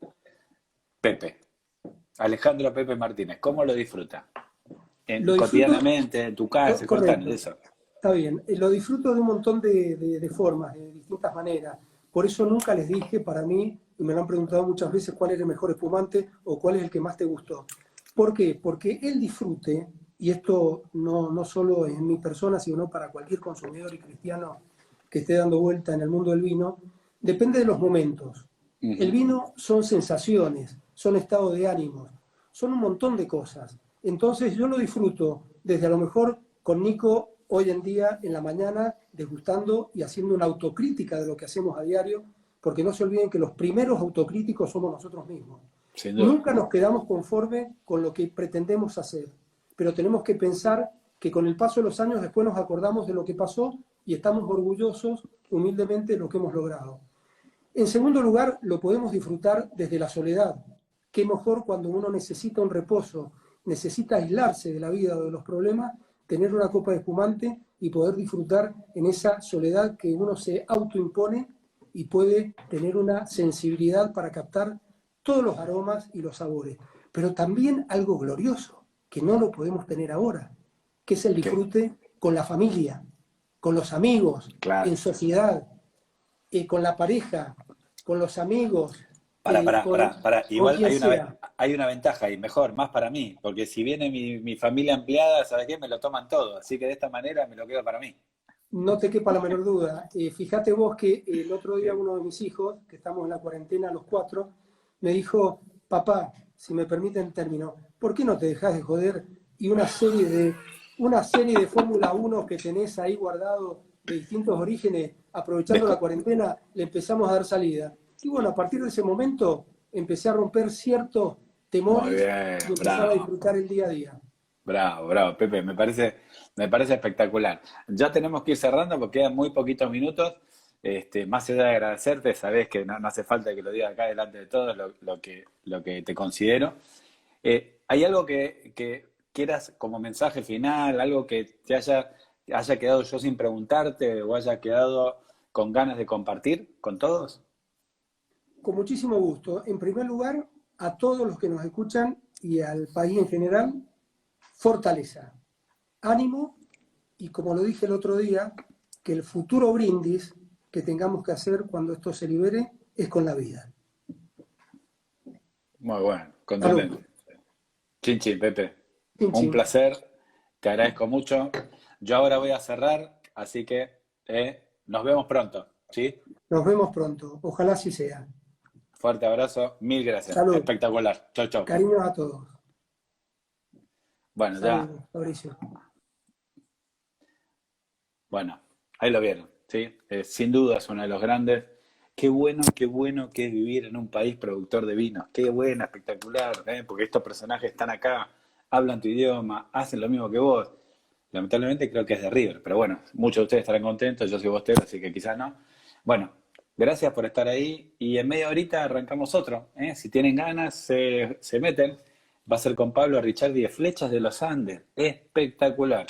Pepe? Alejandro Pepe Martínez, ¿cómo lo disfruta?
Lo disfruto,
Cotidianamente, en tu casa, contanos
correcto,
eso.
está bien. Lo disfruto de un montón de formas, de distintas maneras. Por eso nunca les dije para mí, y me lo han preguntado muchas veces, cuál es el mejor espumante o cuál es el que más te gustó. ¿Por qué? Porque el disfrute, y esto no solo en mi persona, sino para cualquier consumidor y cristiano que esté dando vuelta en el mundo del vino, depende de los momentos. El
Ujú.
vino son sensaciones, son estados de ánimos, son un montón de cosas. Entonces yo lo disfruto desde a lo mejor con Nico hoy en día en la mañana, degustando y haciendo una autocrítica de lo que hacemos a diario, porque no se olviden que los primeros autocríticos somos nosotros mismos.
Sin duda.
Nunca nos quedamos conformes con lo que pretendemos hacer, pero tenemos que pensar que con el paso de los años después nos acordamos de lo que pasó y estamos orgullosos humildemente de lo que hemos logrado. En segundo lugar, lo podemos disfrutar desde la soledad. Qué mejor cuando uno necesita un reposo, necesita aislarse de la vida o de los problemas, tener una copa de espumante y poder disfrutar en esa soledad que uno se autoimpone y puede tener una sensibilidad para captar todos los aromas y los sabores. Pero también algo glorioso, que no lo podemos tener ahora, que es el
¿Qué?
disfrute con la familia, con los amigos,
Claro.
en sociedad, con la pareja, con los amigos,
Para, para,
con,
para, para.
con
Igual
quien sea.
hay una ventaja y mejor, más para mí, porque si viene mi familia empleada, ¿sabes qué? Me lo toman todo, así que de esta manera me lo quedo para mí.
No te quepa la menor duda. Fíjate vos que el otro día uno de mis hijos, que estamos en la cuarentena los cuatro, me dijo, papá, si me permiten el término, ¿por qué no te dejas de joder? Y una serie de Fórmula 1 que tenés ahí guardado de distintos orígenes, aprovechando la
Desco-
cuarentena, le empezamos a dar salida. Y bueno, a partir de ese momento empecé a romper ciertos
Muy
temores
bien,
y empezar a
bravo.
disfrutar el día a día.
Bravo, bravo, Pepe, me parece espectacular. Ya tenemos que ir cerrando porque quedan muy poquitos minutos. Más allá de agradecerte, sabes que no hace falta que lo diga acá delante de todos lo que te considero. ¿Hay algo que quieras como mensaje final, algo que haya quedado yo sin preguntarte o haya quedado con ganas de compartir con todos?
Con muchísimo gusto. En primer lugar, a todos los que nos escuchan y al país en general, fortaleza, ánimo y, como lo dije el otro día, que el futuro brindis que tengamos que hacer cuando esto se libere es con la vida.
Muy bueno,
Salud.
contundente. Chin chin, Pepe.
Chin,
Un
chin.
placer, te agradezco mucho. Yo ahora voy a cerrar, así que nos vemos pronto, ¿sí?
Nos vemos pronto. Ojalá así sea.
Fuerte abrazo, mil gracias.
Salud.
Espectacular. Chau, chau.
Cariños a todos.
Bueno, ya,
Salud, Fabricio.
bueno, ahí lo vieron, ¿sí? Sin duda es uno de los grandes. Qué bueno que es vivir en un país productor de vinos. Qué bueno, espectacular, ¿eh? Porque estos personajes están acá, hablan tu idioma, hacen lo mismo que vos. Lamentablemente creo que es de River, pero bueno, muchos de ustedes estarán contentos, yo soy bostero, así que quizás no. Bueno, gracias por estar ahí y en media horita arrancamos otro, ¿eh? Si tienen ganas, se meten. Va a ser con Pablo Ricciardi de Flechas de los Andes. Espectacular.